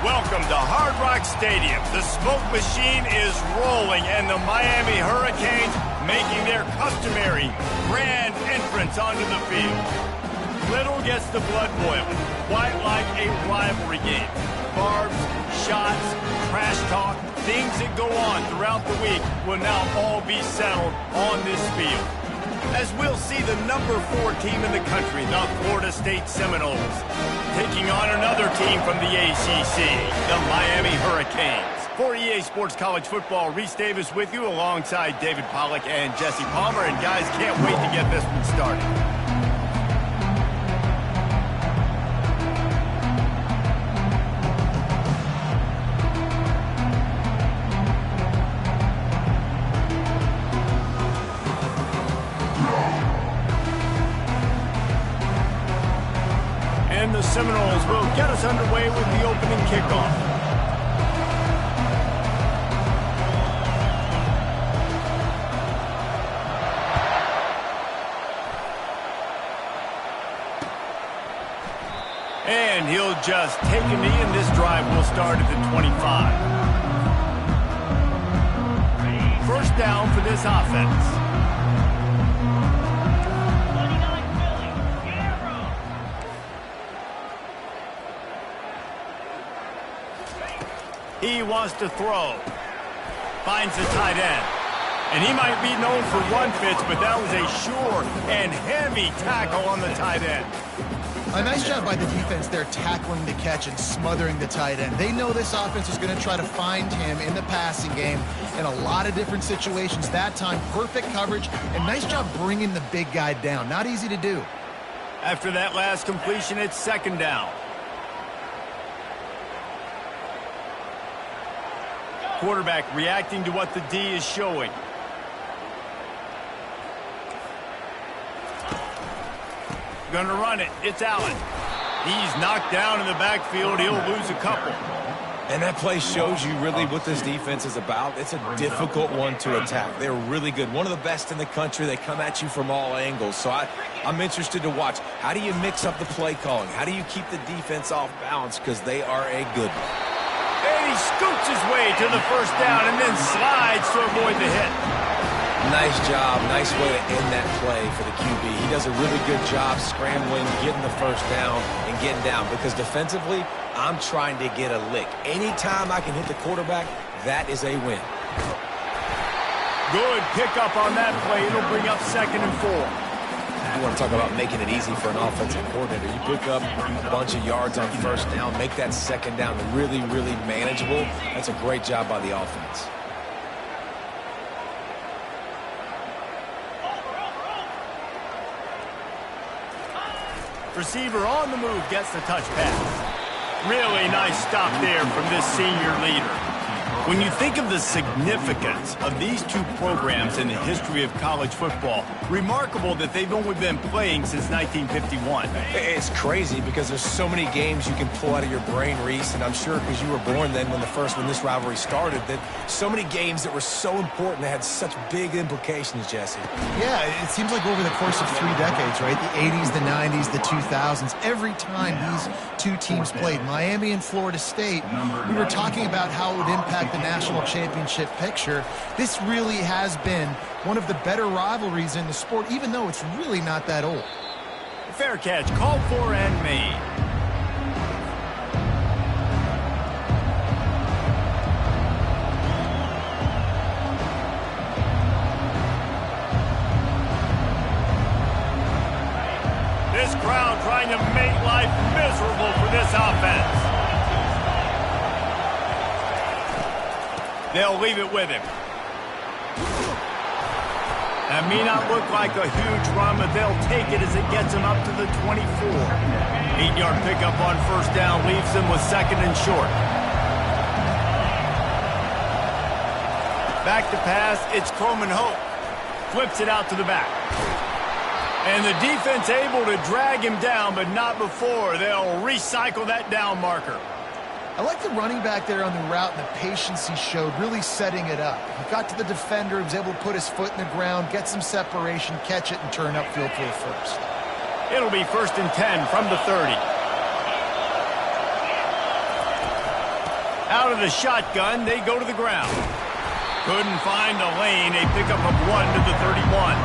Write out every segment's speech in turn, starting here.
Welcome to Hard Rock Stadium. The smoke machine is rolling, and the Miami Hurricanes making their customary grand entrance onto the field. Little gets the blood boiling, quite like a rivalry game. Barbs, shots, trash talk, things that go on throughout the week will now all be settled on this field. As we'll see the number 4 team in the country, the Florida State Seminoles, taking on another team from the ACC, the Miami Hurricanes. For EA Sports College Football, Reese Davis with you alongside David Pollack and Jesse Palmer. And guys, can't wait to get this one started. And the Seminoles will get us underway with the opening kickoff. And he'll just take a knee, and this drive will start at the 25. First down for this offense. He wants to throw. Finds the tight end. And he might be known for run fits, but that was a sure and heavy tackle on the tight end. A nice job by the defense there, tackling the catch and smothering the tight end. They know this offense is going to try to find him in the passing game in a lot of different situations. That time, perfect coverage, and nice job bringing the big guy down. Not easy to do. After that last completion, it's second down. Quarterback reacting to what the D is showing. Gonna run it. It's Allen. He's knocked down in the backfield. He'll lose a couple. And that play shows you really what this defense is about. It's a difficult one to attack. They're really good. One of the best in the country. They come at you from all angles. So I'm interested to watch. How do you mix up the play calling? How do you keep the defense off balance? Because they are a good one. And he scoots his way to the first down and then slides to avoid the hit. Nice job. Nice way to end that play for the QB. He does a really good job scrambling, getting the first down, and getting down. Because defensively, I'm trying to get a lick. Anytime I can hit the quarterback, that is a win. Good pickup on that play. It'll bring up 2nd and 4. You want to talk about making it easy for an offensive coordinator. You pick up a bunch of yards on first down, make that second down really, really manageable. That's a great job by the offense. Receiver on the move gets the touch pass. Really nice stop there from this senior leader. When you think of the significance of these two programs in the history of college football, remarkable that they've only been playing since 1951. It's crazy because there's so many games you can pull out of your brain, Reese, and I'm sure because you were born then when this rivalry started, that so many games that were so important that had such big implications, Jesse. Yeah, it seems like over the course of 3 decades, right? The 80s, the 90s, the 2000s, every time these two teams played, Miami and Florida State, we were talking about how it would impact the national championship picture. This really has been one of the better rivalries in the sport, even though it's really not that old. Fair catch, called for and made. This crowd trying to make life miserable for this offense. They'll leave it with him. That may not look like a huge run, but they'll take it as it gets him up to the 24. 8-yard pickup on first down leaves them with 2nd and short. Back to pass, it's Coleman Hope. Flips it out to the back. And the defense able to drag him down, but not before. They'll recycle that down marker. I like the running back there on the route and the patience he showed, really setting it up. He got to the defender, was able to put his foot in the ground, get some separation, catch it, and turn upfield for the first. It'll be 1st and 10 from the 30. Out of the shotgun, they go to the ground. Couldn't find a lane. A pickup of 1 to the 31.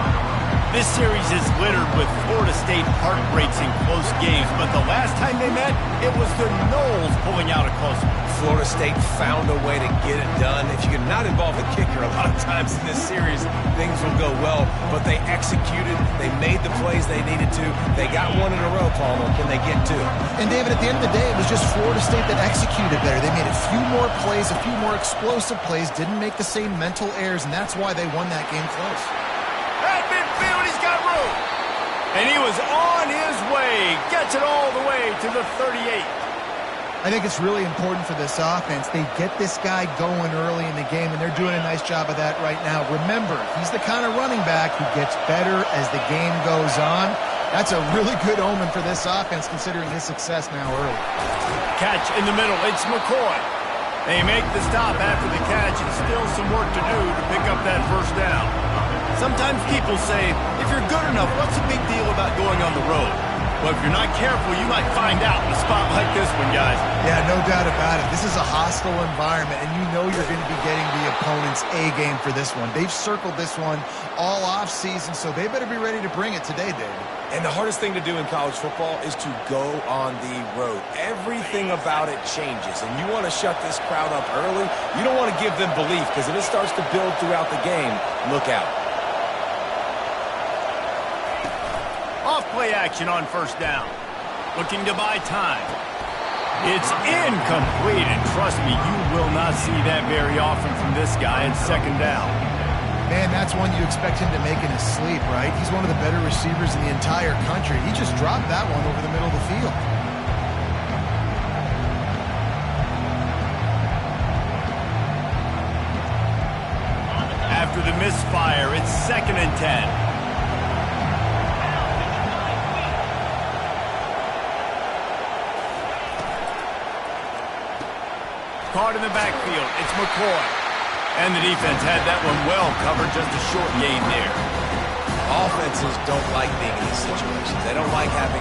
This series is littered with Florida State heartbreaks in close games, but the last time they met, it was the Noles pulling out a close one. Florida State found a way to get it done. If you can not involve the kicker a lot of times in this series, things will go well, but they executed. They made the plays they needed to. They got one in a row, Palmer. Can they get two? And, David, at the end of the day, it was just Florida State that executed better. They made a few more plays, a few more explosive plays, didn't make the same mental errors, and that's why they won that game close. At midfield, he's got room. And he was on his way. Gets it all the way to the 38. I think it's really important for this offense. They get this guy going early in the game, and they're doing a nice job of that right now. Remember, he's the kind of running back who gets better as the game goes on. That's a really good omen for this offense, considering his success now early. Catch in the middle. It's McCoy. They make the stop after the catch, and still some work to do to pick up that first down. Sometimes people say, if you're good enough, what's the big deal about going on the road? Well, if you're not careful, you might find out in a spot like this one, guys. Yeah, no doubt about it. This is a hostile environment, and you know you're going to be getting the opponent's A game for this one. They've circled this one all offseason, so they better be ready to bring it today, David. And the hardest thing to do in college football is to go on the road. Everything about it changes, and you want to shut this crowd up early. You don't want to give them belief, because if it starts to build throughout the game, look out. Off-play action on first down. Looking to buy time. It's incomplete, and trust me, you will not see that very often from this guy in second down. Man, that's one you expect him to make in his sleep, right? He's one of the better receivers in the entire country. He just dropped that one over the middle of the field. After the misfire, it's 2nd and 10. Caught in the backfield. It's McCoy. And the defense had that one well covered, just a short gain there. Offenses don't like being in these situations. They don't like having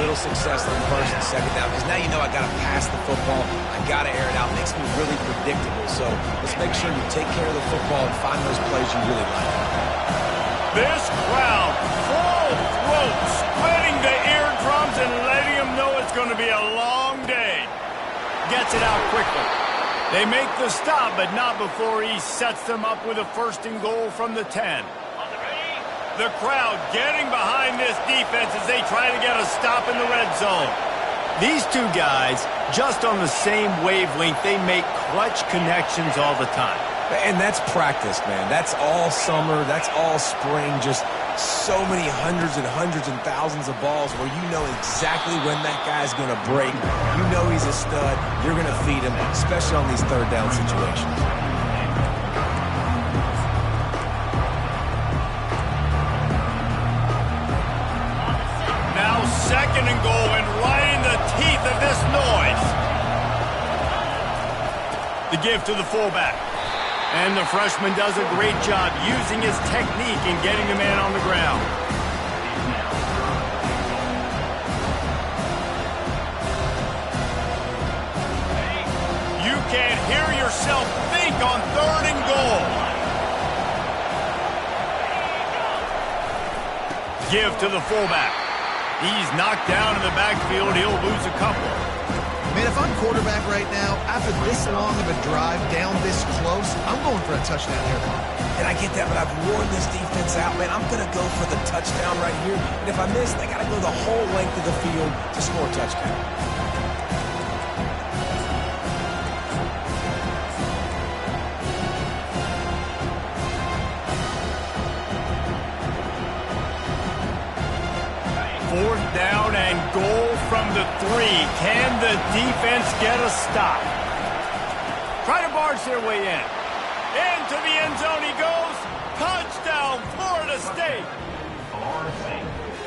little success on first and second down, because now you know I got to pass the football. I got to air it out. It makes me really predictable. So let's make sure you take care of the football and find those plays you really like. This crowd, full throat, splitting the eardrums and letting them know it's going to be a long day. Gets it out quickly. They make the stop, but not before he sets them up with a 1st and goal from the 10. The crowd getting behind this defense as they try to get a stop in the red zone. These two guys, just on the same wavelength, they make clutch connections all the time. And that's practice, man. That's all summer. That's all spring. Just so many hundreds and thousands of balls where you know exactly when that guy's going to break. You know he's a stud. You're going to feed him, especially on these third down situations. Now 2nd and goal, and right in the teeth of this noise. The give to the fullback. And the freshman does a great job using his technique and getting the man on the ground. You can't hear yourself think on 3rd and goal. Give to the fullback. He's knocked down in the backfield. He'll lose a couple. Man, if I'm quarterback right now, after this long of a drive down this close, I'm going for a touchdown here. And I get that, but I've worn this defense out, man. I'm going to go for the touchdown right here. And if I miss, they got to go the whole length of the field to score a touchdown. Fourth down and goal from the 3. Can the defense get a stop? Try to barge their way in. Into the end zone he goes. Touchdown, Florida State.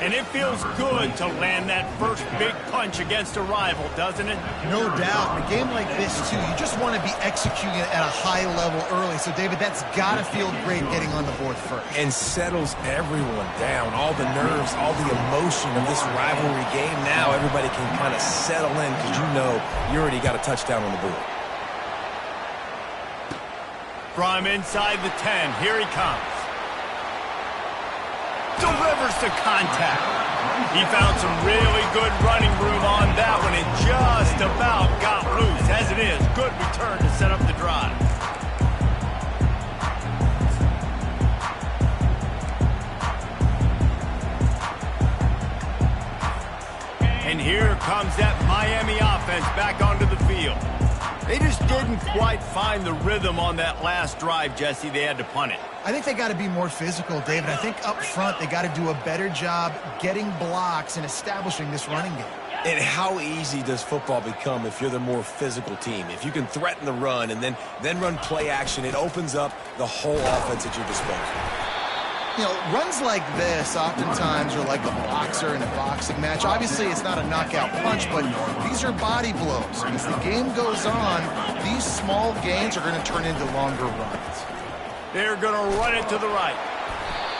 And it feels good to land that first big punch against a rival, doesn't it? No doubt. In a game like this, too, you just want to be executing it at a high level early. So, David, that's got to feel great getting on the board first. And settles everyone down. All the nerves, all the emotion of this rivalry game. Now everybody can kind of settle in because you know you already got a touchdown on the board. From inside the 10, here he comes. Delivers the contact. He found some really good running room on that one and just about got loose. As it is, good return to set up the drive. And here comes that Miami offense back onto the field. They just didn't quite find the rhythm on that last drive, Jesse. They had to punt it. I think they got to be more physical, David. I think up front they got to do a better job getting blocks and establishing this running game. And how easy does football become if you're the more physical team? If you can threaten the run and then run play action, it opens up the whole offense at your disposal. You know, runs like this oftentimes are like a boxer in a boxing match. Obviously, it's not a knockout punch, but these are body blows. As the game goes on, these small gains are going to turn into longer runs. They're going to run it to the right.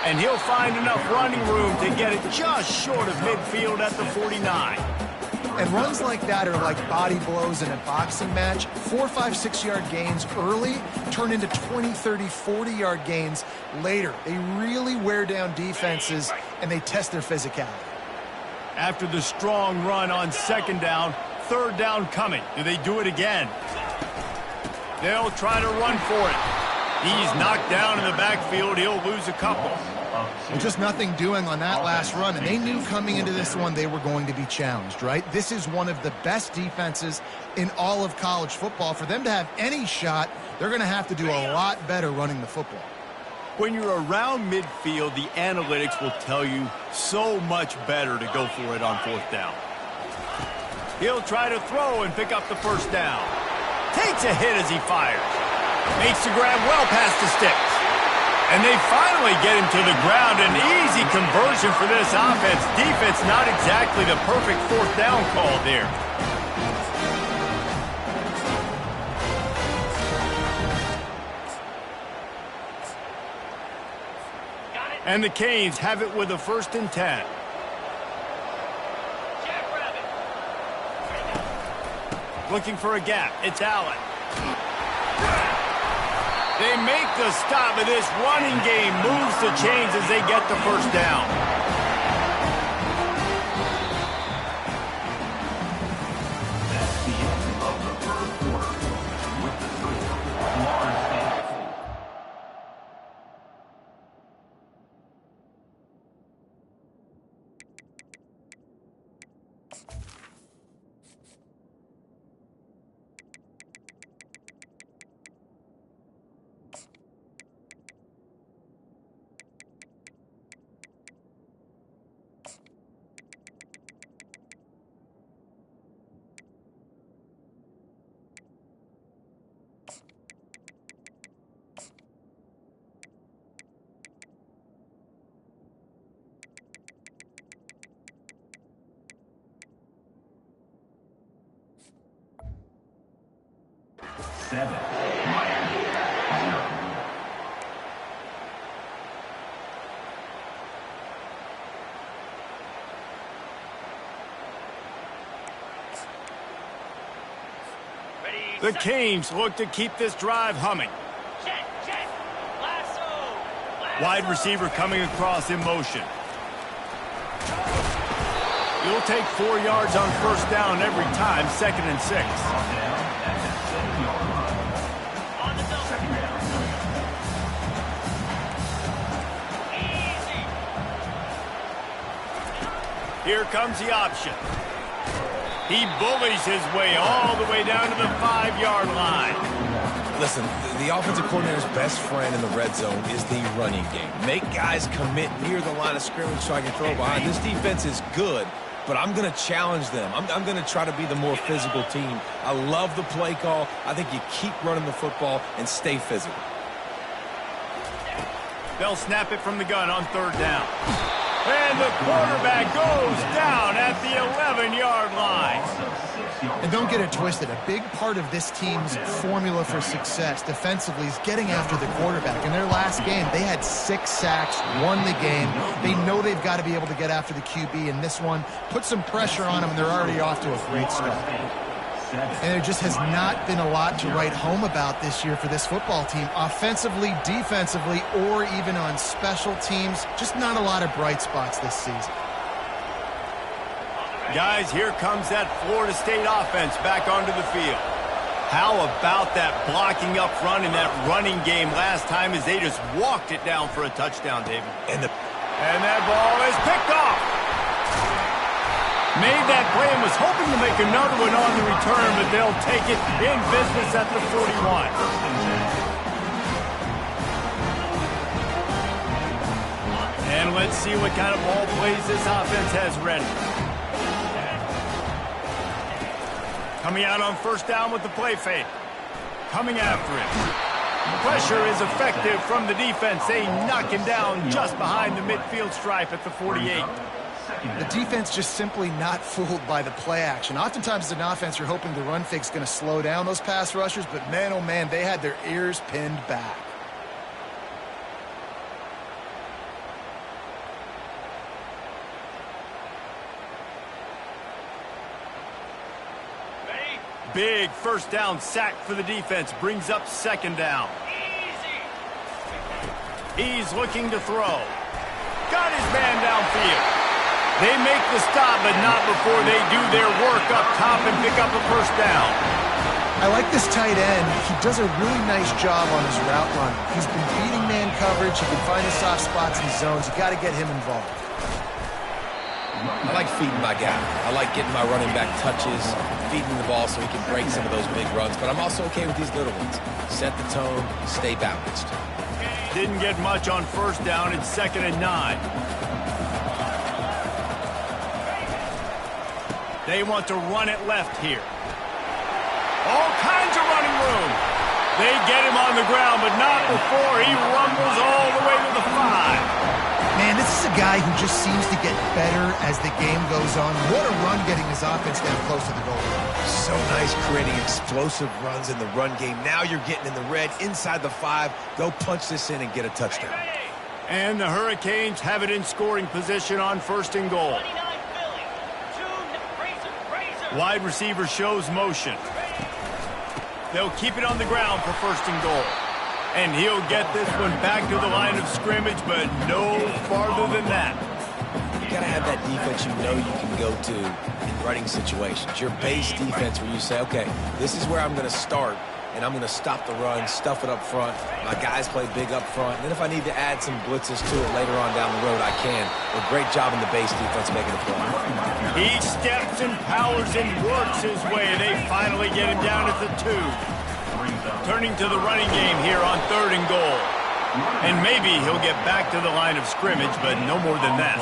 And he'll find enough running room to get it just short of midfield at the 49. And runs like that are like body blows in a boxing match. 4, 5, 6-yard gains early turn into 20, 30, 40-yard gains later. They really wear down defenses, and they test their physicality. After the strong run on second down, third down coming. Do they do it again? They'll try to run for it. He's knocked down in the backfield. He'll lose a couple. Well, just nothing doing on that last run, and they knew coming into this one they were going to be challenged, right? This is one of the best defenses in all of college football. For them to have any shot, they're going to have to do a lot better running the football. When you're around midfield, the analytics will tell you so much better to go for it on fourth down. He'll try to throw and pick up the first down. Takes a hit as he fires. Makes the grab well past the sticks. And they finally get him to the ground. An easy conversion for this offense. Defense not exactly the perfect fourth down call there. And the Canes have it with a 1st and 10. Looking for a gap. It's Allen. They make the stop, but this running game moves the chains as they get the first down. That's the end of the first quarter with the score, Florida State 4. The Canes look to keep this drive humming. Wide receiver coming across in motion. You'll take 4 yards on first down every time, 2nd and 6. Here comes the option. He bullies his way all the way down to the 5-yard line. Listen, the offensive coordinator's best friend in the red zone is the running game. Make guys commit near the line of scrimmage so I can throw behind. This defense is good, but I'm going to challenge them. I'm going to try to be the more physical team. I love the play call. I think you keep running the football and stay physical. They'll snap it from the gun on 3rd down. And the quarterback goes down at the 11-yard line. And don't get it twisted. A big part of this team's formula for success defensively is getting after the quarterback. In their last game, they had 6 sacks, won the game. They know they've got to be able to get after the QB, and this one put some pressure on them, and they're already off to a great start. And there just has not been a lot to write home about this year for this football team. Offensively, defensively, or even on special teams. Just not a lot of bright spots this season. Guys, here comes that Florida State offense back onto the field. How about that blocking up front in that running game last time as they just walked it down for a touchdown, David? And that ball is picked off. Made that play and was hoping to make another one on the return, but they'll take it in business at the 41. And let's see what kind of ball plays this offense has ready. Coming out on first down with the play fake. Coming after it. Pressure is effective from the defense. They knock him down just behind the midfield stripe at the 48. The defense just simply not fooled by the play action. Oftentimes as an offense, you're hoping the run fake's going to slow down those pass rushers, but man, oh man, they had their ears pinned back. Big first down sack for the defense. Brings up second down. He's looking to throw. Got his man downfield. They make the stop, but not before they do their work up top and pick up a first down. I like this tight end. He does a really nice job on his route run. He's been beating man coverage. He can find his soft spots in zones. You got to get him involved. I like feeding my guy. I like getting my running back touches, feeding the ball so he can break some of those big runs, but I'm also okay with these little ones. Set the tone, stay balanced. Didn't get much on first down. It's 2nd and 9. They want to run it left here. All kinds of running room. They get him on the ground, but not before he rumbles all the way to the 5. Man, this is a guy who just seems to get better as the game goes on. What a run getting his offense down close to the goal line. So nice creating explosive runs in the run game. Now you're getting in the red inside the 5. Go punch this in and get a touchdown. And the Hurricanes have it in scoring position on 1st and goal. Wide receiver shows motion. They'll keep it on the ground for 1st and goal. And he'll get this one back to the line of scrimmage, but no farther than that. You got to have that defense you know you can go to in running situations. Your base defense where you say, okay, this is where I'm going to start, and I'm going to stop the run, stuff it up front. My guys play big up front. And then if I need to add some blitzes to it later on down the road, I can. A great job in the base defense making a play. He steps and powers and works his way. They finally get him down at the 2. Turning to the running game here on 3rd and goal. And maybe he'll get back to the line of scrimmage, but no more than that.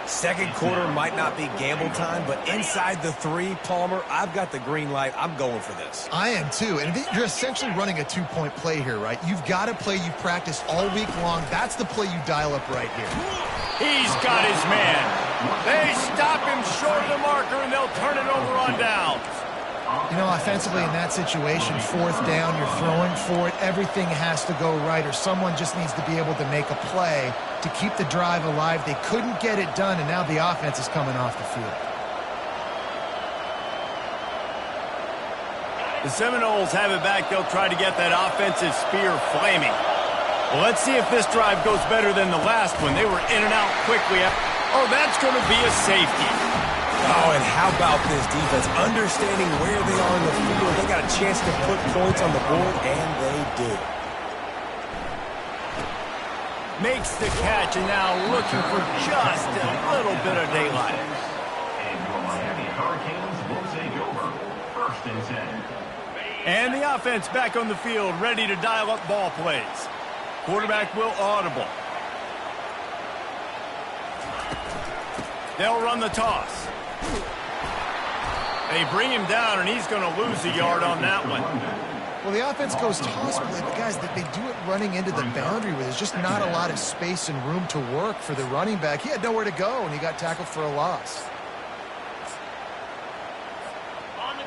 Second quarter might not be gamble time, but inside the 3, Palmer, I've got the green light. I'm going for this. I am too. And you're essentially running a 2-point play here, right? You've got a play you've practiced all week long. That's the play you dial up right here. He's got his man. They stop him short of the marker, and they'll turn it over on downs. You know, offensively in that situation, 4th down, you're throwing for it. Everything has to go right, or someone just needs to be able to make a play to keep the drive alive. They couldn't get it done, and now the offense is coming off the field. The Seminoles have it back. They'll try to get that offensive spear flaming. Well, let's see if this drive goes better than the last one. They were in and out quickly. Oh, that's going to be a safety. Oh, and how about this defense? Understanding where they are in the field. They got a chance to put points on the board, and they did. Makes the catch, and now looking for just a little bit of daylight. And your Miami Hurricanes will take over 1st and 10. And the offense back on the field, ready to dial up ball plays. Quarterback will audible. They'll run the toss. They bring him down, and he's going to lose a yard on that one. Well, the offense goes toss play, but guys, they do it running into the boundary where there's just not a lot of space and room to work for the running back. He had nowhere to go, and he got tackled for a loss.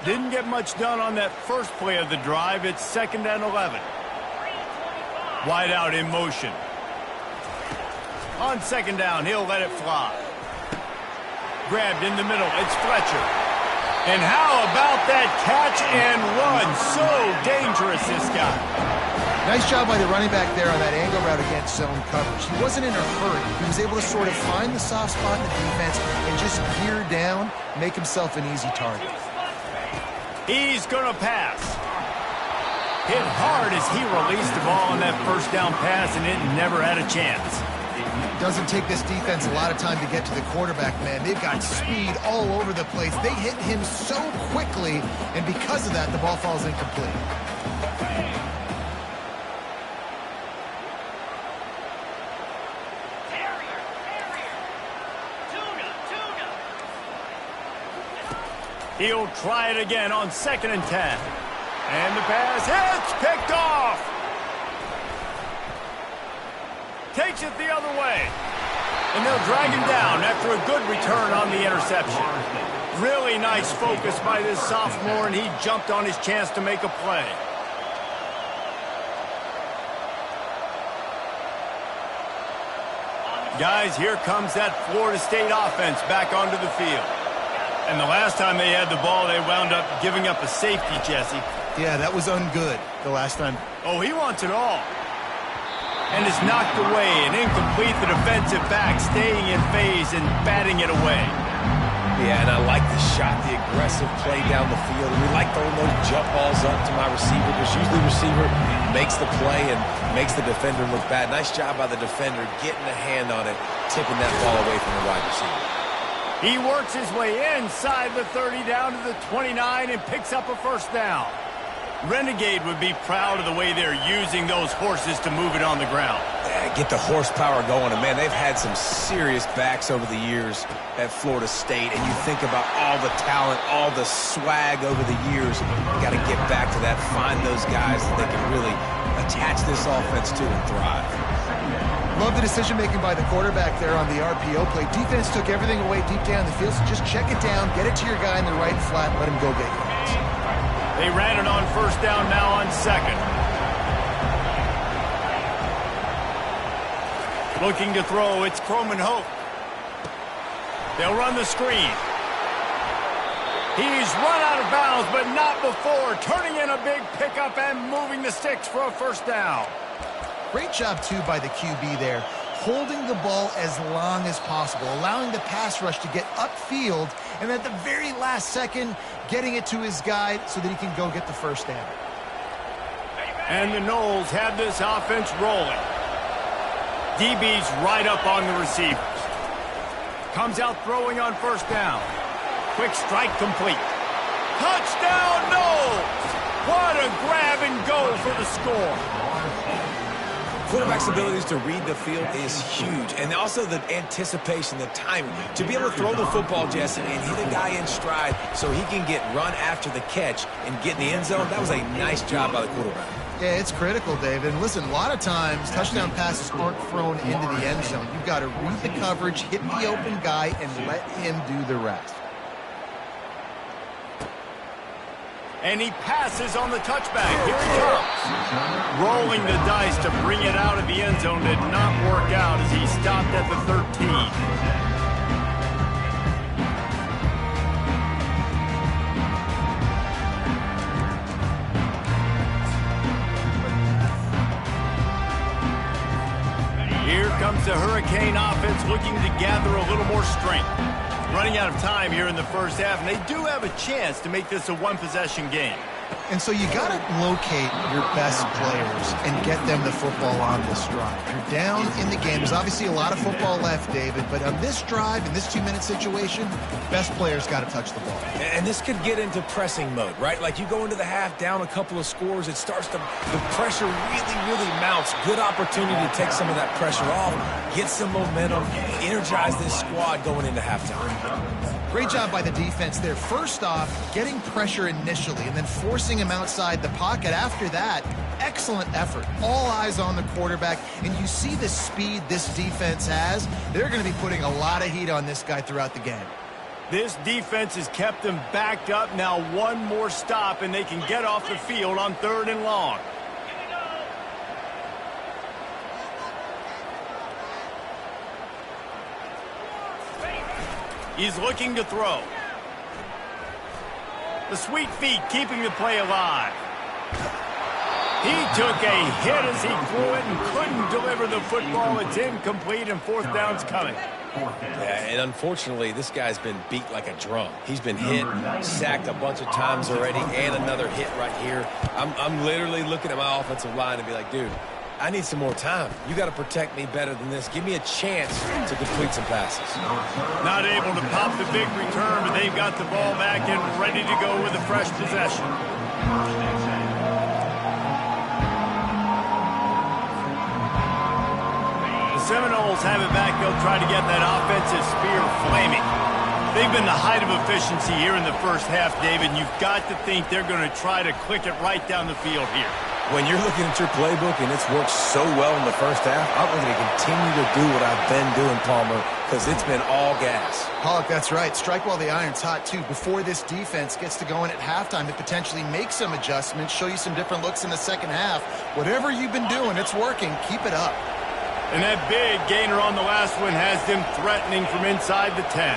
Didn't get much done on that first play of the drive. It's 2nd and 11. Wide out in motion. On 2nd down, he'll let it fly. Grabbed in the middle. It's Fletcher. And how about that catch and run? So dangerous, this guy. Nice job by the running back there on that angle route against zone coverage. He wasn't in a hurry. He was able to sort of find the soft spot in the defense and just gear down, make himself an easy target. He's going to pass. Hit hard as he released the ball on that first down pass, and it never had a chance. Doesn't take this defense a lot of time to get to the quarterback, man. They've got speed all over the place. They hit him so quickly, and because of that, the ball falls incomplete. He'll try it again on 2nd and 10. And the pass hits, picked off. Takes it the other way. And they'll drag him down after a good return on the interception. Really nice focus by this sophomore, and he jumped on his chance to make a play. Guys, here comes that Florida State offense back onto the field. And the last time they had the ball, they wound up giving up a safety, Jesse. Yeah, that was ungood the last time. Oh, he wants it all. And it's knocked away and incomplete. The defensive back staying in phase and batting it away. Yeah, and I like the shot, the aggressive play down the field. We like throwing those jump balls up to my receiver, because usually the receiver makes the play and makes the defender look bad. Nice job by the defender getting a hand on it, tipping that ball away from the wide receiver. He works his way inside the 30 down to the 29 and picks up a first down. Renegade would be proud of the way they're using those horses to move it on the ground. Yeah, get the horsepower going. And, man, they've had some serious backs over the years at Florida State. And you think about all the talent, all the swag over the years. You got to get back to that, find those guys that they can really attach this offense to and thrive. Love the decision-making by the quarterback there on the RPO play. Defense took everything away deep down the field, so just check it down, get it to your guy in the right flat, and let him go get yards. They ran it on first down, now on 2nd. Looking to throw, it's Croman Hope. They'll run the screen. He's run out of bounds, but not before. Turning in a big pickup and moving the sticks for a first down. Great job, too, by the QB there, holding the ball as long as possible, allowing the pass rush to get upfield, and at the very last second, getting it to his guy so that he can go get the first down. And the Noles have this offense rolling. DB's right up on the receivers. Comes out throwing on first down. Quick strike complete. Touchdown, Noles! What a grab and go for the score. Quarterback's abilities to read the field is huge. And also the anticipation, the timing. To be able to throw the football, Jesse, and hit a guy in stride so he can get run after the catch and get in the end zone, that was a nice job by the quarterback. Yeah, it's critical, David. And listen, a lot of times, touchdown passes aren't thrown into the end zone. You've got to read the coverage, hit the open guy, and let him do the rest. And he passes on the touchback. Here he comes. Rolling the dice to bring it out of the end zone did not work out as he stopped at the 13. Here comes the Hurricane offense looking to gather a little more strength. Running out of time here in the first half, and they do have a chance to make this a one-possession game. And so you got to locate your best players and get them the football on this drive. You're down in the game. There's obviously a lot of football left, David, but on this drive, in this 2-minute situation, best players got to touch the ball. And this could get into pressing mode, right? Like you go into the half down a couple of scores, it starts to, the pressure really mounts. Good opportunity to take some of that pressure off, get some momentum, energize this squad going into halftime. Great job by the defense there. First off, getting pressure initially and then forcing him outside the pocket. After that, excellent effort. All eyes on the quarterback. And you see the speed this defense has. They're going to be putting a lot of heat on this guy throughout the game. This defense has kept them backed up. Now one more stop, and they can get off the field on 3rd and long. He's looking to throw. The sweet feet keeping the play alive. He took a hit as he threw it and couldn't deliver the football. It's incomplete and fourth down's coming. Yeah, and unfortunately, this guy's been beat like a drum. He's been hit, sacked a bunch of times already, and another hit right here. I'm literally looking at my offensive line and be like, dude, I need some more time. You got to protect me better than this. Give me a chance to complete some passes. Not able to pop the big return, but they've got the ball back and ready to go with a fresh possession. Seminoles have it back. They'll try to get that offensive spear flaming. They've been the height of efficiency here in the first half, David, and you've got to think they're going to try to click it right down the field here. When you're looking at your playbook and it's worked so well in the first half, I'm going to continue to do what I've been doing, Palmer, because it's been all gas. Pollock, that's right. Strike while the iron's hot, too. Before this defense gets to going at halftime to potentially make some adjustments, show you some different looks in the second half. Whatever you've been doing, it's working. Keep it up. And that big gainer on the last one has them threatening from inside the 10.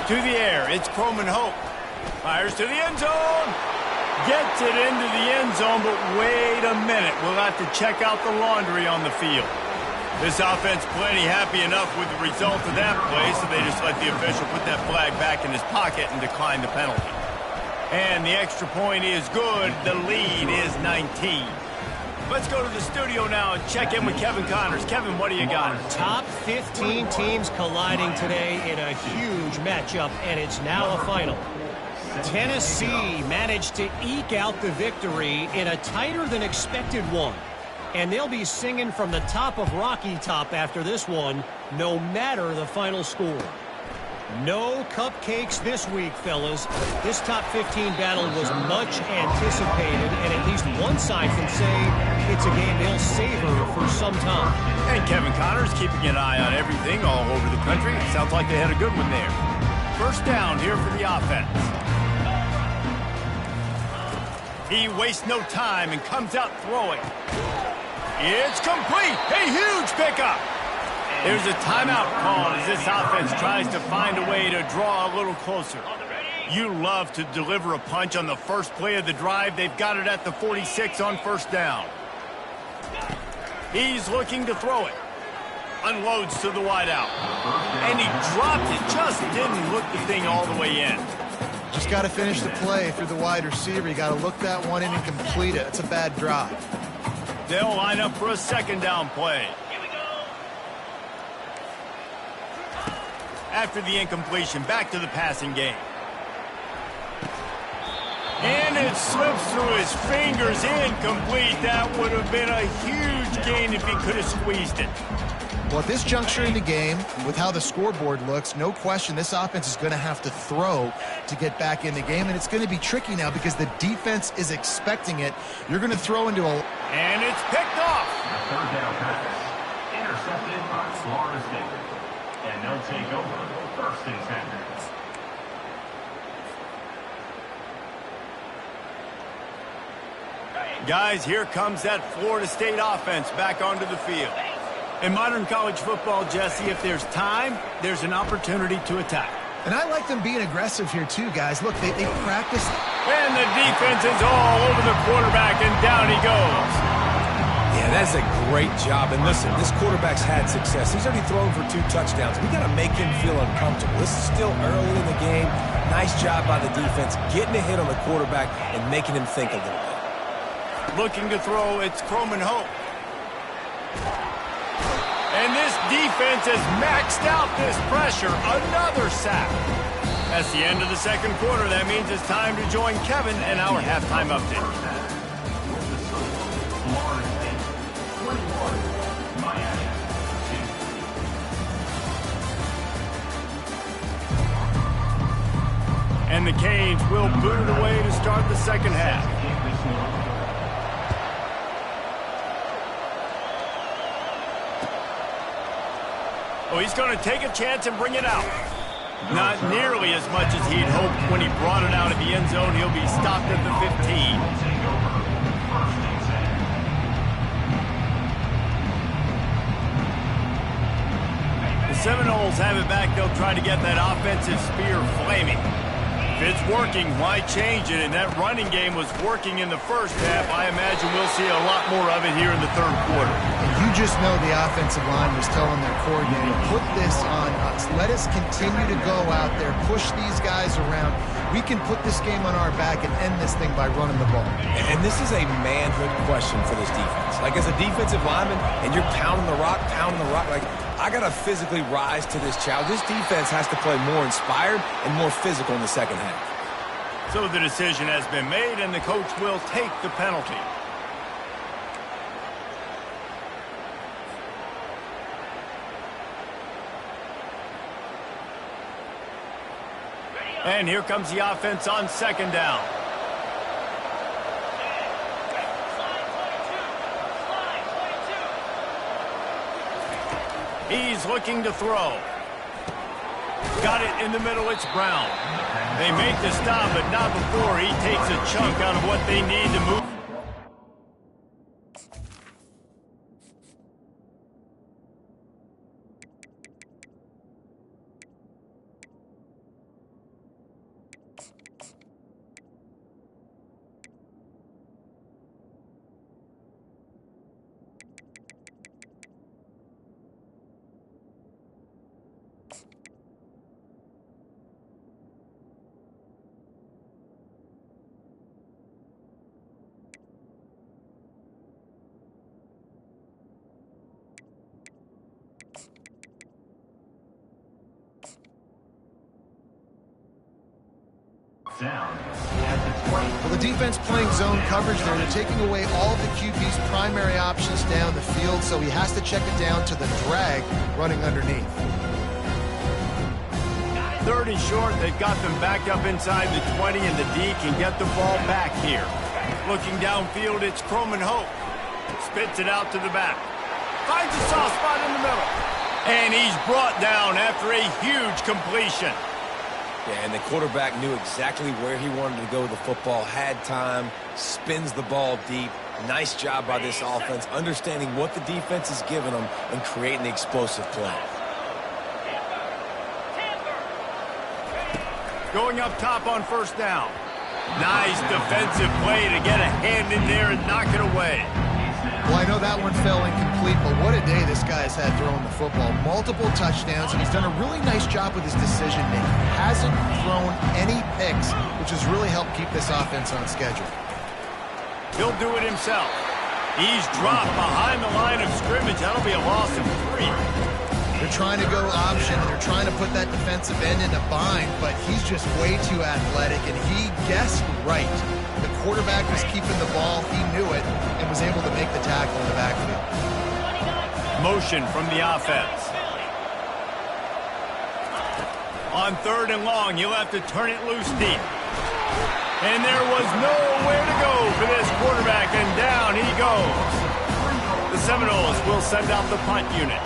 To the air, it's Croman Hope. Fires to the end zone. Gets it into the end zone, but wait a minute. We'll have to check out the laundry on the field. This offense plenty happy enough with the result of that play, so they just let the official put that flag back in his pocket and decline the penalty. And the extra point is good. The lead is 19. Let's go to the studio now and check in with Kevin Connors. Kevin, what do you got? Top 15 teams colliding today in a huge matchup, and it's now a final. Tennessee managed to eke out the victory in a tighter than expected one. And they'll be singing from the top of Rocky Top after this one, no matter the final score. No cupcakes this week, fellas. This top 15 battle was much anticipated, and at least one side can say it's a game they'll savor for some time. And Kevin Connors keeping an eye on everything all over the country. Sounds like they had a good one there. First down here for the offense. He wastes no time and comes out throwing. It's complete. A huge pickup. There's a timeout call as this offense tries to find a way to draw a little closer. You love to deliver a punch on the first play of the drive. They've got it at the 46 on first down. He's looking to throw it. Unloads to the wideout. And he dropped it. Just didn't look the thing all the way in. Just got to finish the play through the wide receiver. You got to look that one in and complete it. It's a bad drive. They'll line up for a second down play. After the incompletion, back to the passing game. And it slips through his fingers, incomplete. That would have been a huge gain if he could have squeezed it. Well, at this juncture in the game, with how the scoreboard looks, no question this offense is going to have to throw to get back in the game, and it's going to be tricky now because the defense is expecting it. You're going to throw into a... And it's picked off. Third down pass. Intercepted by Florida State. And they'll take over first and 10. Guys, here comes that Florida State offense back onto the field. In modern college football, Jesse, if there's time, there's an opportunity to attack. And I like them being aggressive here too, guys. Look, they practice. And the defense is all over the quarterback, and down he goes. Yeah, that's a great job. And listen, this quarterback's had success. He's already thrown for 2 touchdowns. We got to make him feel uncomfortable. This is still early in the game. Nice job by the defense, getting a hit on the quarterback and making him think a little bit. Looking to throw, it's Croman Hope. And this defense has maxed out this pressure. Another sack. That's the end of the second quarter. That means it's time to join Kevin and our halftime update. Florida State 21, Miami 2. And the Canes will boot it away to start the second half. Oh, he's going to take a chance and bring it out. Not nearly as much as he'd hoped when he brought it out of the end zone. He'll be stopped at the 15. The Seminoles have it back. They'll try to get that offensive spear flaming. If it's working, why change it? And that running game was working in the first half. I imagine we'll see a lot more of it here in the third quarter. And you just know the offensive line was telling their coordinator, put this on us. Let us continue to go out there, push these guys around. We can put this game on our back and end this thing by running the ball. And this is a manhood question for this defense. Like, as a defensive lineman, and you're pounding the rock, like, I got to physically rise to this challenge. This defense has to play more inspired and more physical in the second half. So the decision has been made, and the coach will take the penalty. And here comes the offense on second down. He's looking to throw. Got it in the middle. It's Brown. They make the stop, but not before he takes a chunk out of what they need to move. Down at the 20. Well, the defense playing zone coverage there. They're taking away all of the QB's primary options down the field, so he has to check it down to the drag running underneath. Third and short, they've got them backed up inside the 20, and the D can get the ball back here. Looking downfield, it's Croman Hope. Spits it out to the back. Finds a soft spot in the middle. And he's brought down after a huge completion. Yeah, and the quarterback knew exactly where he wanted to go with the football, had time, spins the ball deep. Nice job by this offense, understanding what the defense is giving them and creating the explosive play. Going up top on first down. Nice defensive play to get a hand in there and knock it away. Well, I know that one fell incomplete, but what a day this guy has had throwing the football. Multiple touchdowns, and he's done a really nice job with his decision-making. Hasn't thrown any picks, which has really helped keep this offense on schedule. He'll do it himself. He's dropped behind the line of scrimmage. That'll be a loss of 3. They're trying to go option, and they're trying to put that defensive end in a bind, but he's just way too athletic, and he guessed right. The quarterback was keeping the ball. He knew it and was able to make the tackle in the backfield. Motion from the offense. On third and long, he'll have to turn it loose deep. And there was nowhere to go for this quarterback, and down he goes. The Seminoles will send out the punt unit.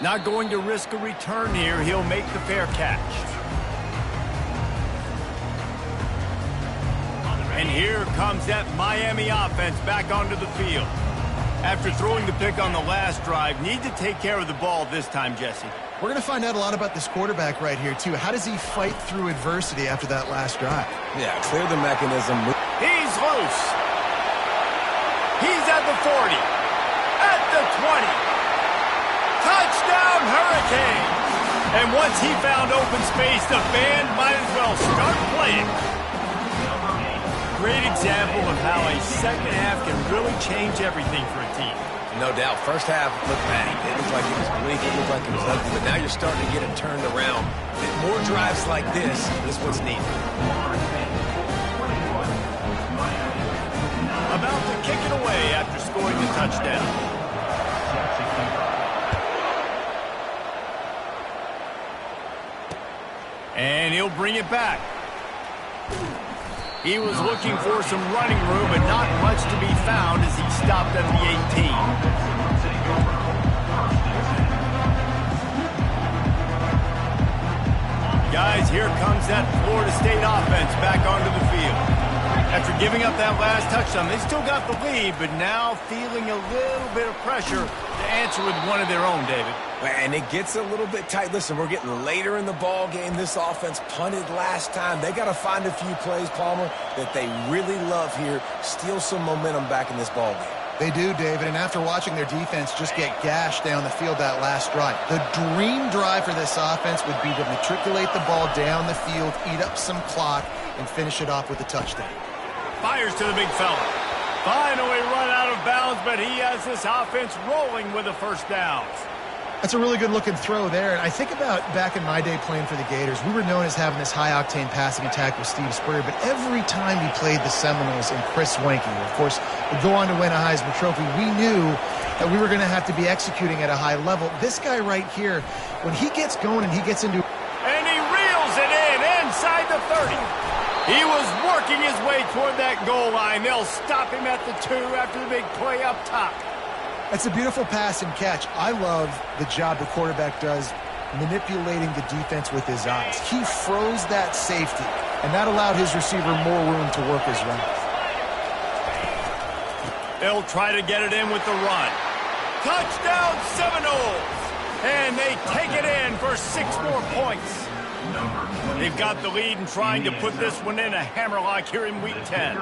Not going to risk a return here. He'll make the fair catch. And here comes that Miami offense back onto the field. After throwing the pick on the last drive, need to take care of the ball this time, Jesse. We're going to find out a lot about this quarterback right here, too. How does he fight through adversity after that last drive? Yeah, clear the mechanism. He's loose. He's at the 40. At the 20. Touchdown, Hurricanes! And once he found open space, the band might as well start playing. Great example of how a second half can really change everything for a team. No doubt. First half looked bad. It looked like it was bleak. It looked like it was ugly. But now you're starting to get it turned around. More drives like this is what's needed. About to kick it away after scoring the touchdown. And he'll bring it back. He was looking for some running room, but not much to be found as he stopped at the 18. Guys, here comes that Florida State offense back onto the field. After giving up that last touchdown, they still got the lead, but now feeling a little bit of pressure to answer with one of their own, David. And it gets a little bit tight. Listen, we're getting later in the ball game. This offense punted last time. They got to find a few plays, Palmer, that they really love here. Steal some momentum back in this ball game. They do, David, and after watching their defense just get gashed down the field that last drive, the dream drive for this offense would be to matriculate the ball down the field, eat up some clock, and finish it off with a touchdown. Fires to the big fella. Finally run out of bounds, but he has this offense rolling with the first downs. That's a really good-looking throw there. And I think about back in my day playing for the Gators, we were known as having this high-octane passing attack with Steve Spurrier, but every time he played the Seminoles and Chris Swanke, of course, would go on to win a Heisman Trophy, we knew that we were going to have to be executing at a high level. This guy right here, when he gets going and he gets into... And he reels it in inside the 30. He was working his way toward that goal line. They'll stop him at the 2 after the big play up top. That's a beautiful pass and catch. I love the job the quarterback does manipulating the defense with his eyes. He froze that safety, and that allowed his receiver more room to work his route. They'll try to get it in with the run. Touchdown Seminoles! And they take it in for 6 more points. They've got the lead and trying to put this one in a hammerlock here in Week 10.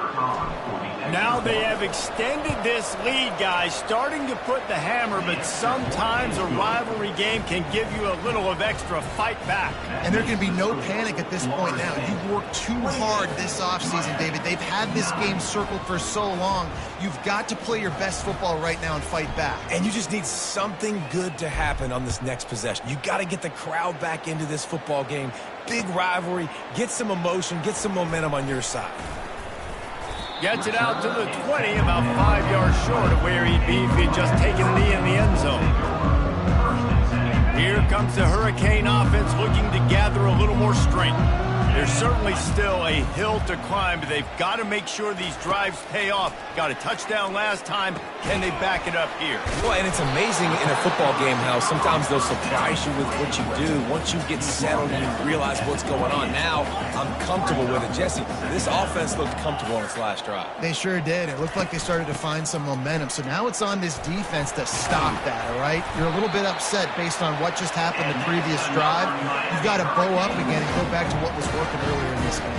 Now they have extended this lead, guys, starting to put the hammer, but sometimes a rivalry game can give you a little of extra fight back. And there can be no panic at this point now. You worked too hard this offseason, David. They've had this game circled for so long. You've got to play your best football right now and fight back. And you just need something good to happen on this next possession. You got to get the crowd back into this football game. Big rivalry. Get some emotion. Get some momentum on your side. Gets it out to the 20, about 5 yards short of where he'd be if he'd just taken a knee in the end zone. Here comes the Hurricane offense looking to gather a little more strength. There's certainly still a hill to climb, but they've got to make sure these drives pay off. Got a touchdown last time. Can they back it up here? Well, and it's amazing in a football game how sometimes they'll surprise you with what you do. Once you get settled and you realize what's going on, now I'm comfortable with it. Jesse, this offense looked comfortable on its last drive. They sure did. It looked like they started to find some momentum. So now it's on this defense to stop that, all right? You're a little bit upset based on what just happened the previous drive. You've got to bow up again and go back to what was working earlier in this game.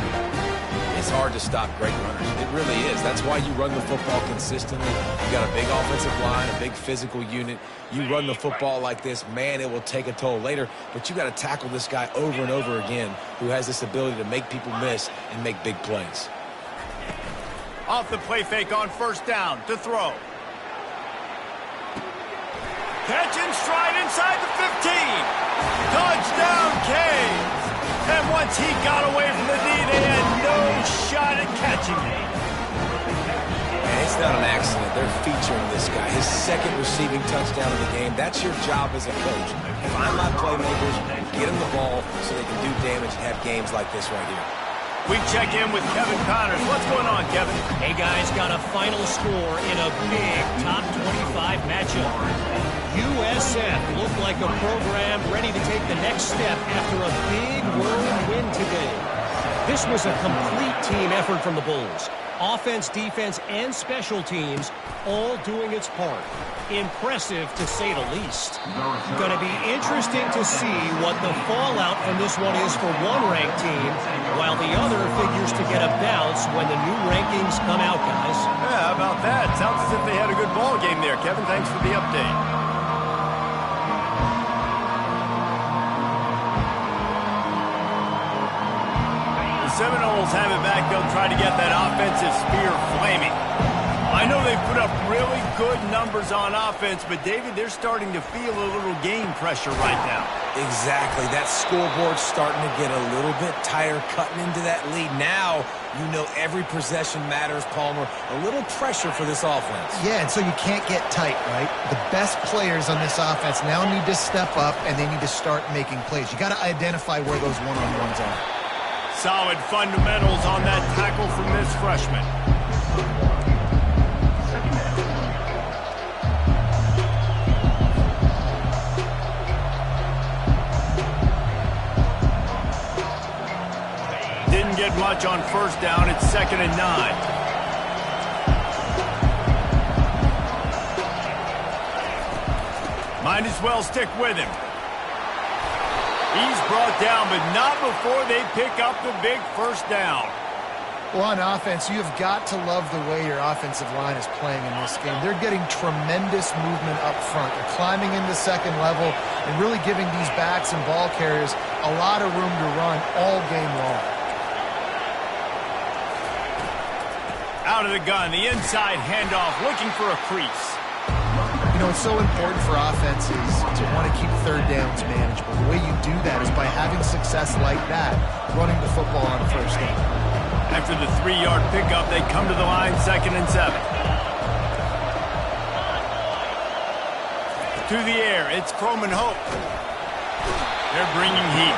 It's hard to stop great runners. It really is. That's why you run the football consistently. You got a big offensive line, a big physical unit. You run the football like this, man, it will take a toll later. But you got to tackle this guy over and over again who has this ability to make people miss and make big plays. Off the play fake on first down to throw. Catch and stride inside the 15. Touchdown, Canes. And once he got away from the knee, they had no shot at catching him. And it's not an accident. They're featuring this guy. His second receiving touchdown of the game. That's your job as a coach. Find my playmakers, get them the ball so they can do damage and have games like this right here. We check in with Kevin Connors. What's going on, Kevin? Hey, guys, got a final score in a big top 25 matchup. USF looked like a program ready to take the next step after a big road win today. This was a complete team effort from the Bulls. Offense, defense, and special teams all doing its part. Impressive, to say the least. Going to be interesting to see what the fallout from this one is for one ranked team, while the other figures to get a bounce when the new rankings come out, guys. Yeah, how about that? Sounds as if they had a good ball game there. Kevin, thanks for the update. Seminoles have it back. They'll try to get that offensive spear flaming. I know they've put up really good numbers on offense, but, David, they're starting to feel a little game pressure right now. Exactly. That scoreboard's starting to get a little bit tighter, cutting into that lead. Now, you know every possession matters, Palmer. A little pressure for this offense. Yeah, and so you can't get tight, right? The best players on this offense now need to step up, and they need to start making plays. You got to identify where those one-on-ones are. Solid fundamentals on that tackle from this freshman. Didn't get much touch on first down. It's 2nd and 9. Might as well stick with him. He's brought down, but not before they pick up the big first down. Well, on offense, you've got to love the way your offensive line is playing in this game. They're getting tremendous movement up front. They're climbing into second level and really giving these backs and ball carriers a lot of room to run all game long. Out of the gun, the inside handoff, looking for a crease. You know, it's so important for offenses to want to keep third downs manageable. The way you do that is by having success like that, running the football on first down. After the 3-yard pickup, they come to the line, 2nd and 7. Through the air, it's Croman Hope. They're bringing heat.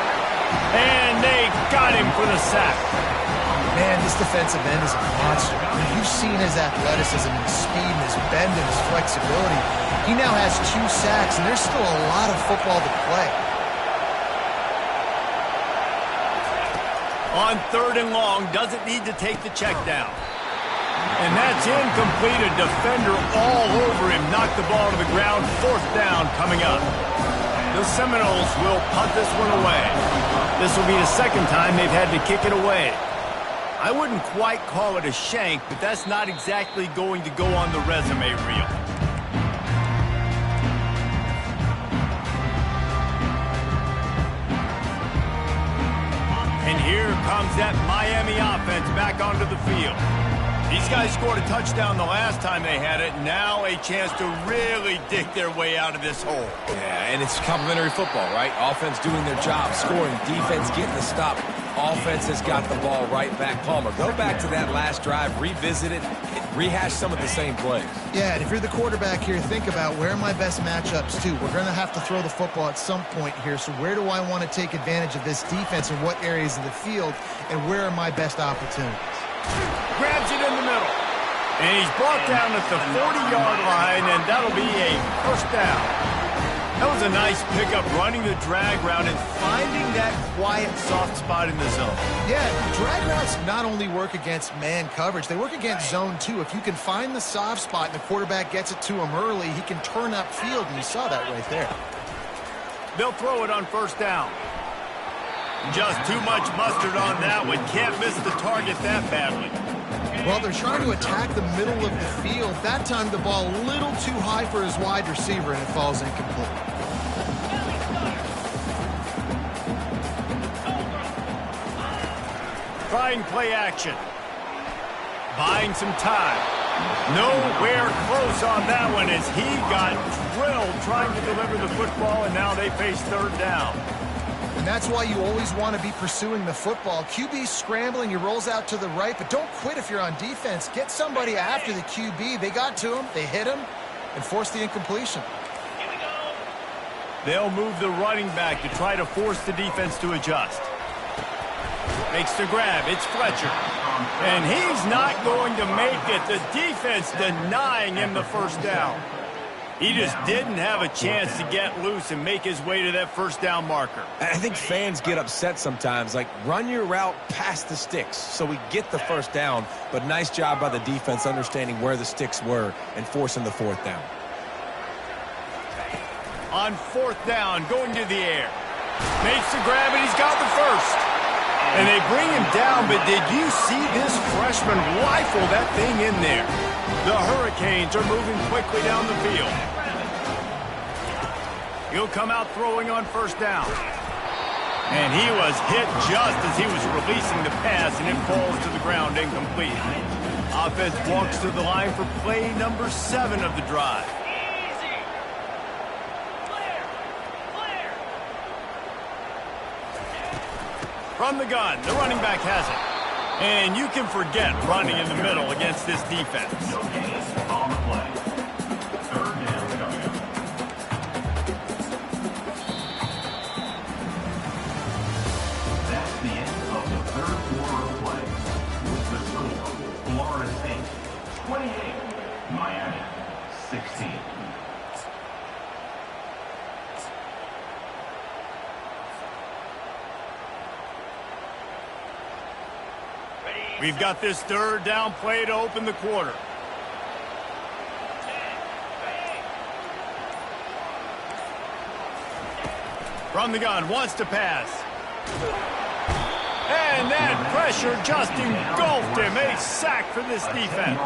And they got him for the sack. Man, this defensive end is a monster. You've seen his athleticism and his speed and his bend and his flexibility. He now has 2 sacks, and there's still a lot of football to play. On 3rd and long, doesn't need to take the check down. And that's incomplete. A defender all over him. Knocked the ball to the ground. 4th down coming up. The Seminoles will punt this one away. This will be the 2nd time they've had to kick it away. I wouldn't quite call it a shank, but that's not exactly going to go on the resume reel. And here comes that Miami offense back onto the field. These guys scored a touchdown the last time they had it. Now a chance to really dig their way out of this hole. Yeah, and it's complimentary football, right? Offense doing their job, scoring, defense getting the stop. Offense has got the ball right back. Palmer, go back to that last drive, revisit it, and rehash some of the same plays. Yeah, and if you're the quarterback here, think about where are my best matchups too. We're going to have to throw the football at some point here, so where do I want to take advantage of this defense and what areas of the field, and where are my best opportunities? Grabs it in the middle. And he's brought down at the 40-yard line, and that'll be a first down. That was a nice pickup, running the drag route and finding that quiet, soft spot in the zone. Yeah, drag routes not only work against man coverage, they work against zone too. If you can find the soft spot and the quarterback gets it to him early, he can turn upfield, and you saw that right there. They'll throw it on first down. Just too much mustard on that one. Can't miss the target that badly. Well, they're trying to attack the middle of the field. That time the ball a little too high for his wide receiver, and it falls incomplete. Trying play action. Buying some time. Nowhere close on that one as he got drilled trying to deliver the football, and now they face 3rd down. And that's why you always want to be pursuing the football. QB's scrambling, he rolls out to the right, but don't quit if you're on defense. Get somebody after the QB. They got to him, they hit him, and forced the incompletion. They'll move the running back to try to force the defense to adjust. Makes the grab. It's Fletcher. And he's not going to make it. The defense denying him the first down. He just didn't have a chance to get loose and make his way to that first down marker. I think fans get upset sometimes, like run your route past the sticks so we get the first down, but nice job by the defense understanding where the sticks were and forcing the 4th down. On 4th down, going to the air. Makes the grab, and he's got the first. And they bring him down, but did you see this freshman rifle that thing in there? The Hurricanes are moving quickly down the field. He'll come out throwing on first down. And he was hit just as he was releasing the pass, and it falls to the ground incomplete. Offense walks to the line for play number 7 of the drive. From the gun, the running back has it. And you can forget running in the middle against this defense. No gain on the play. 3rd down coming up. That's the end of the 3rd quarter of play. With the score, Florida State 28, Miami 16. We've got this third down play to open the quarter. From the gun, wants to pass. And that pressure just engulfed him. A sack for this defense.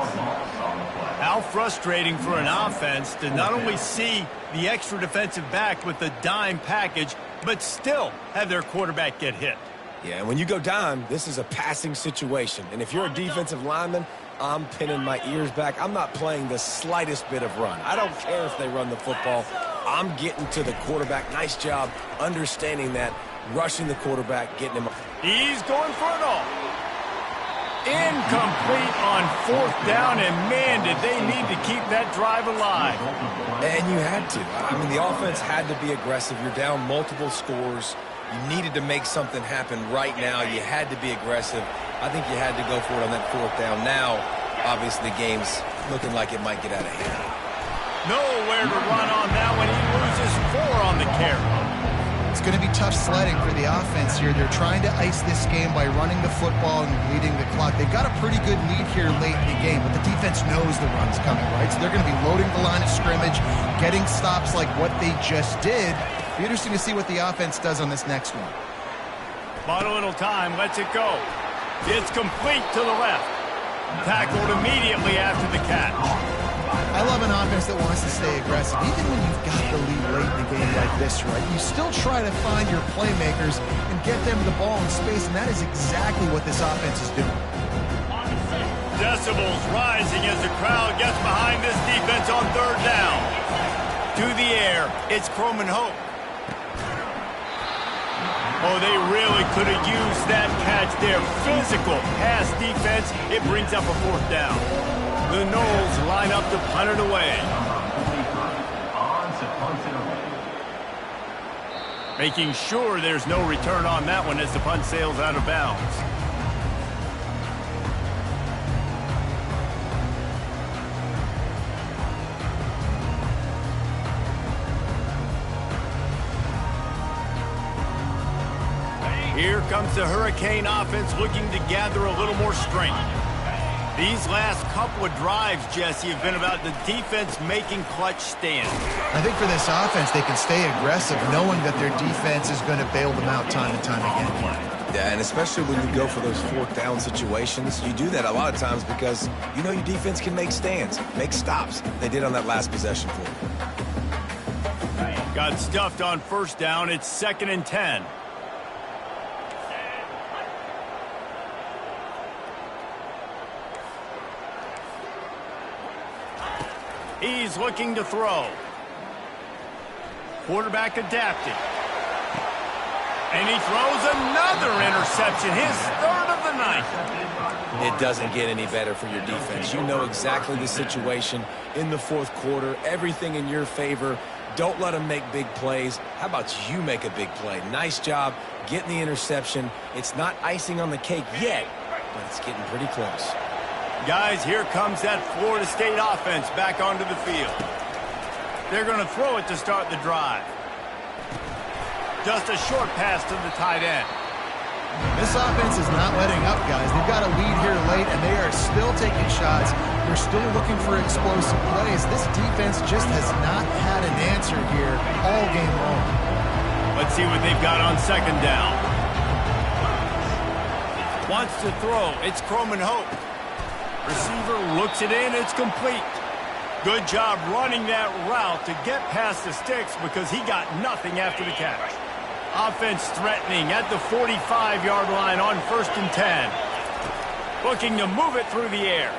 How frustrating for an offense to not only see the extra defensive back with the dime package, but still have their quarterback get hit. Yeah, and when you go dime, this is a passing situation. And if you're a defensive lineman, I'm pinning my ears back. I'm not playing the slightest bit of run. I don't care if they run the football. I'm getting to the quarterback. Nice job understanding that, rushing the quarterback, getting him. He's going for it all. Incomplete on fourth down, and man, did they need to keep that drive alive. And you had to. I mean, the offense had to be aggressive. You're down multiple scores. You needed to make something happen right now. You had to be aggressive. I think you had to go for it on that fourth down. Now, obviously, the game's looking like it might get out of hand. Nowhere to run on that one. He loses 4 on the carry. It's going to be tough sledding for the offense here. They're trying to ice this game by running the football and bleeding the clock. They've got a pretty good lead here late in the game, but the defense knows the run's coming, right? So they're going to be loading the line of scrimmage, getting stops like what they just did. Be interesting to see what the offense does on this next one. Bought a little time, lets it go. It's complete to the left. Tackled immediately after the catch. I love an offense that wants to stay aggressive. Even when you've got the lead late in the game like this, right, you still try to find your playmakers and get them the ball in space, and that is exactly what this offense is doing. Decibels rising as the crowd gets behind this defense on third down. To the air, it's Croman Hope. Oh, they really could have used that catch there. Physical pass defense. It brings up a fourth down. The Noles line up to punt it away. Making sure there's no return on that one as the punt sails out of bounds. Here comes the Hurricane offense looking to gather a little more strength. These last couple of drives, Jesse, have been about the defense making clutch stands. I think for this offense, they can stay aggressive knowing that their defense is going to bail them out time and time again. Yeah, and especially when you go for those fourth down situations, you do that a lot of times because you know your defense can make stands, make stops. They did on that last possession for you. Got stuffed on first down. It's 2nd and 10. He's looking to throw. Quarterback adapting. And he throws another interception, his 3rd of the night. It doesn't get any better for your defense. You know exactly the situation in the fourth quarter, everything in your favor. Don't let them make big plays. How about you make a big play? Nice job getting the interception. It's not icing on the cake yet, but it's getting pretty close. Guys, here comes that Florida State offense back onto the field. They're going to throw it to start the drive. Just a short pass to the tight end. This offense is not letting up, guys. They've got a lead here late, and they are still taking shots. They're still looking for explosive plays. This defense just has not had an answer here all game long. Let's see what they've got on 2nd down. Wants to throw. It's Croman Hope. Receiver looks it in. It's complete. Good job running that route to get past the sticks because he got nothing after the catch. Offense threatening at the 45-yard line on 1st and 10. Looking to move it through the air.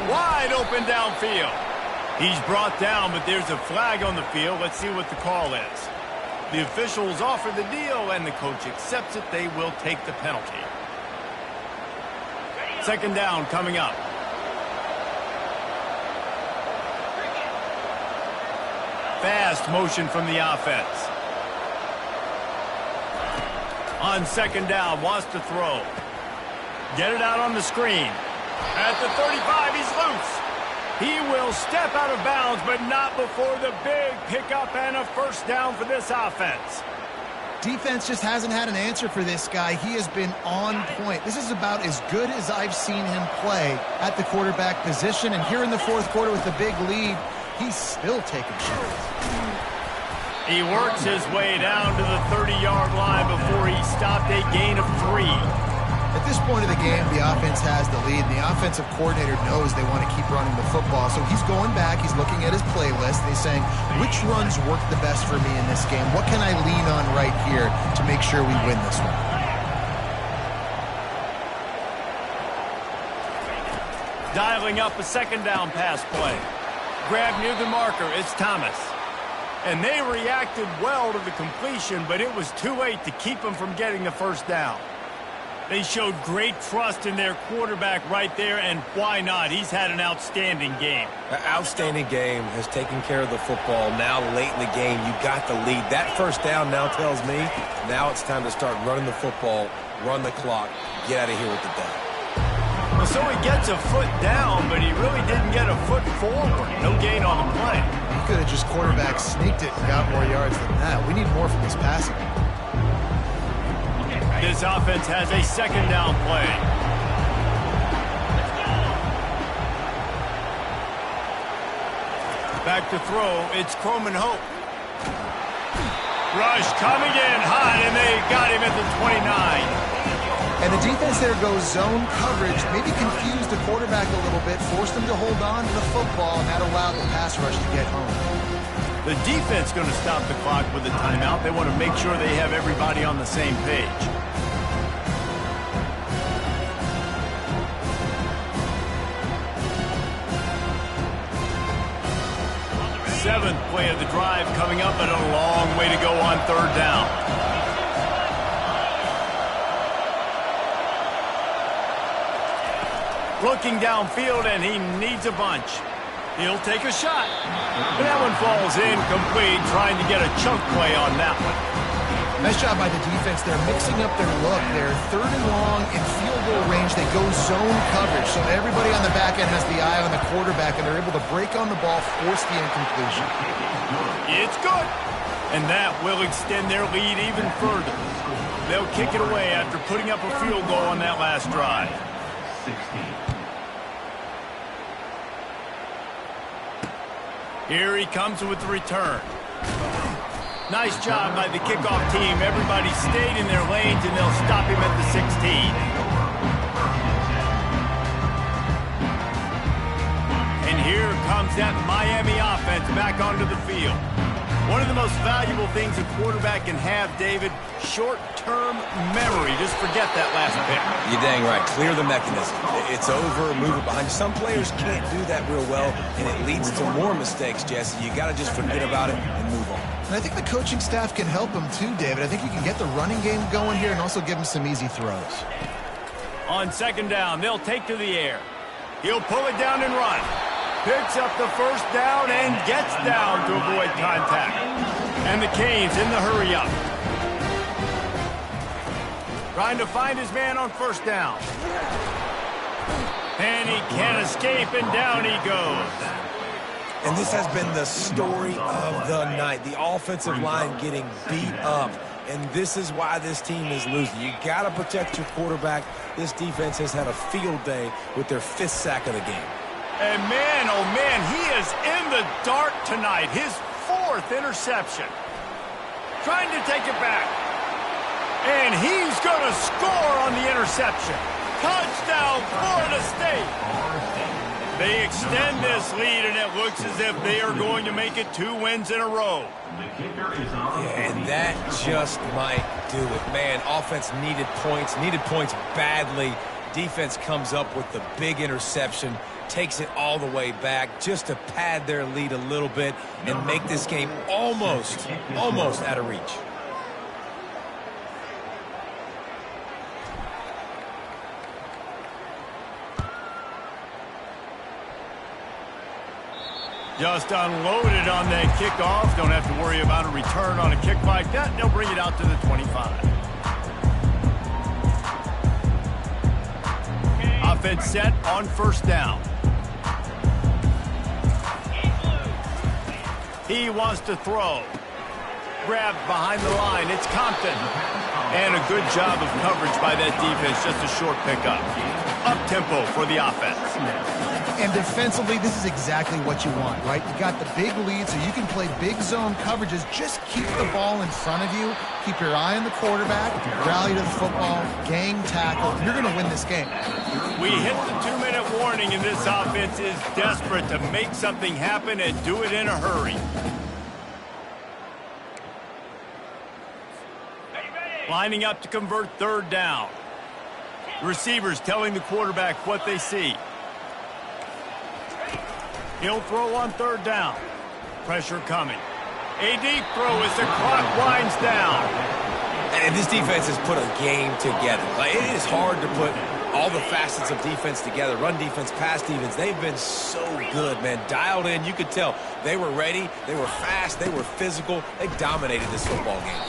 Wide open downfield. He's brought down, but there's a flag on the field. Let's see what the call is. The officials offer the deal, and the coach accepts it. They will take the penalty. 2nd down coming up. Fast motion from the offense. On 2nd down, wants to throw. Get it out on the screen. At the 35, he's loose. He will step out of bounds, but not before the big pickup and a 1st down for this offense. Defense just hasn't had an answer for this guy. He has been on point. This is about as good as I've seen him play at the quarterback position. And here in the fourth quarter with the big lead, he's still taking shots. He works his way down to the 30-yard line before he stopped a gain of 3. At this point of the game, the offense has the lead, and the offensive coordinator knows they want to keep running the football. So he's going back, he's looking at his playlist, and he's saying, which runs work the best for me in this game? What can I lean on right here to make sure we win this one? Dialing up a second down pass play. Grab near the marker, it's Thomas. And they reacted well to the completion, but it was too late to keep them from getting the first down. They showed great trust in their quarterback right there, and why not? He's had an outstanding game. An outstanding game, has taken care of the football. Now late in the game, you got the lead. That first down now tells me now it's time to start running the football, run the clock, get out of here with the day. Well, so he gets a foot down, but he really didn't get a foot forward. No gain on the play. He could have just quarterback sneaked it and got more yards than that. We need more from this passing. This offense has a second down play. Back to throw, it's Croman Hope. Rush coming in high, and they got him at the 29. And the defense there goes zone coverage, maybe confused the quarterback a little bit, forced him to hold on to the football, and that allowed the pass rush to get home. The defense going to stop the clock with a timeout. They want to make sure they have everybody on the same page. Seventh play of the drive coming up, and a long way to go on third down. Looking downfield, and he needs a bunch. He'll take a shot. But that one falls incomplete, trying to get a chunk play on that one. Nice job by the defense. They're mixing up their look. They're third and long in field goal range. They go zone coverage, so everybody on the back end has the eye on the quarterback, and they're able to break on the ball, force the incompletion. It's good. And that will extend their lead even further. They'll kick it away after putting up a field goal on that last drive. 16. Here he comes with the return. Nice job by the kickoff team. Everybody stayed in their lanes, and they'll stop him at the 16. And here comes that Miami offense back onto the field. One of the most valuable things a quarterback can have, David, short-term memory. Just forget that last pick. You're dang right. Clear the mechanism. It's over, move it behind you. Some players can't do that real well, and it leads to more mistakes, Jesse. You got to just forget about it and move on. And I think the coaching staff can help him too, David. I think you can get the running game going here and also give him some easy throws. On second down, they'll take to the air. He'll pull it down and run. Picks up the first down and gets down to avoid contact. And the Canes in the hurry up. Trying to find his man on first down. And he can't escape, and down he goes. And this has been the story of the night. The offensive line getting beat up. And this is why this team is losing. You got to protect your quarterback. This defense has had a field day with their 5th sack of the game. And man, oh man, he is in the dark tonight. His 4th interception. Trying to take it back. And he's going to score on the interception. Touchdown, Florida State. They extend this lead, and it looks as if they are going to make it 2 wins in a row. Yeah, and that just might do it. Man, offense needed points badly. Defense comes up with the big interception, takes it all the way back just to pad their lead a little bit and make this game almost out of reach. Just unloaded on that kickoff. Don't have to worry about a return on a kick like that. They'll bring it out to the 25. Offense set on first down. He wants to throw. grab behind the line. It's Compton. And a good job of coverage by that defense. Just a short pickup. Up-tempo for the offense. And defensively, this is exactly what you want, right? You got the big lead, so you can play big zone coverages. Just keep the ball in front of you. Keep your eye on the quarterback. Rally to the football. Gang tackle. You're going to win this game. We hit the 2-minute warning, and this offense is desperate to make something happen and do it in a hurry. Lining up to convert third down. Receivers telling the quarterback what they see. He'll throw on third down. Pressure coming. A deep throw as the clock winds down. And this defense has put a game together. Like, it is hard to put all the facets of defense together. Run defense, pass defense. They've been so good, man. Dialed in. You could tell they were ready. They were fast. They were physical. They dominated this football game.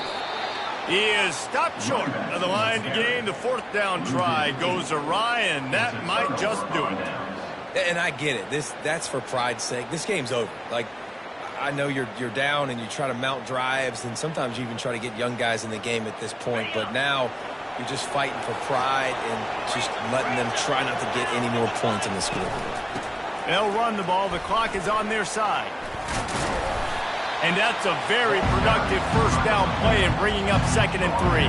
He is stopped short of the line to gain. The fourth down try goes awry, and that might just do it. And I get it. That's for pride's sake. This game's over. Like, I know you're down and you try to mount drives, and sometimes you even try to get young guys in the game at this point. But now you're just fighting for pride and just letting them try not to get any more points in the scoreboard. They'll run the ball. The clock is on their side. And that's a very productive first down play in bringing up 2nd and 3.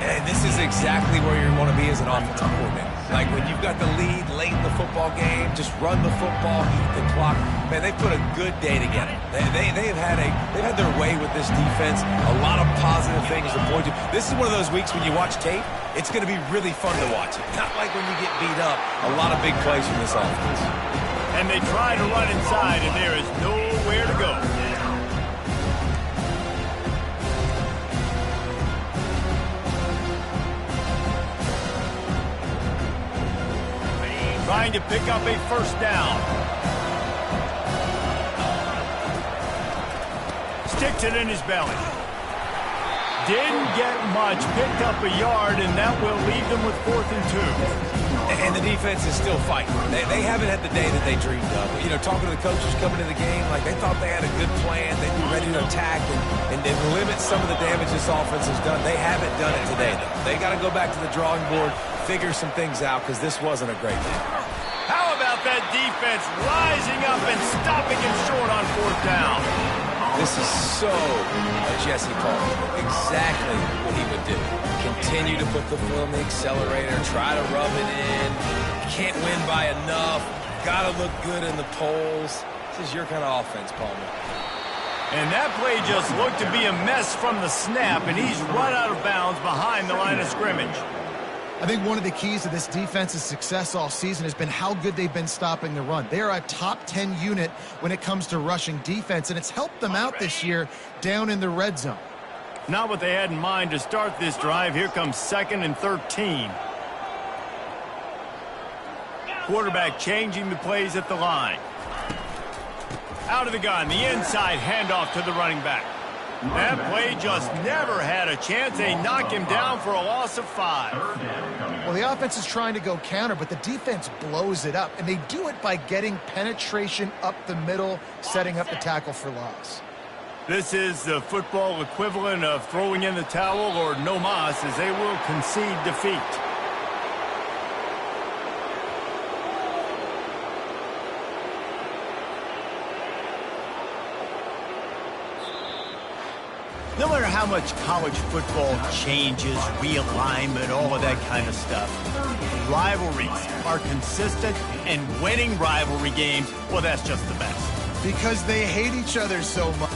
And this is exactly where you want to be as an offensive coordinator. Like, when you've got the lead late in the football game, just run the football, eat the clock. Man, they put a good day together. They've had their way with this defense. A lot of positive things to point to. This is one of those weeks when you watch tape, it's going to be really fun to watch it. Not like when you get beat up. A lot of big plays from this offense. And they try to run inside, and there is nowhere to go. Trying to pick up a first down. Sticks it in his belly. Didn't get much. Picked up a yard, and that will leave them with 4th and 2. And the defense is still fighting. They haven't had the day that they dreamed of. You know, talking to the coaches coming to the game, like, they thought they had a good plan. They'd be ready to attack and limit some of the damage this offense has done. They haven't done it today, though. They got to go back to the drawing board, figure some things out, because this wasn't a great day. How about that defense rising up and stopping him short on 4th down? This is so a Jesse Palmer. Exactly what he would do. Continue to put the foot on the accelerator, try to rub it in. Can't win by enough. Got to look good in the polls. This is your kind of offense, Palmer. And that play just looked to be a mess from the snap, and he's run out of bounds behind the line of scrimmage. I think one of the keys to this defense's success all season has been how good they've been stopping the run. They are a top 10 unit when it comes to rushing defense, and it's helped them out this year down in the red zone. Not what they had in mind to start this drive. Here comes 2nd and 13. Quarterback changing the plays at the line. Out of the gun, the inside handoff to the running back. That play just never had a chance. They knock him down for a loss of 5. Well, the offense is trying to go counter, but the defense blows it up, and they do it by getting penetration up the middle, setting up the tackle for loss. This is the football equivalent of throwing in the towel or no mas, as they will concede defeat. No matter how much college football changes, realignment, all of that kind of stuff, rivalries are consistent, and winning rivalry games, well, that's just the best. Because they hate each other so much.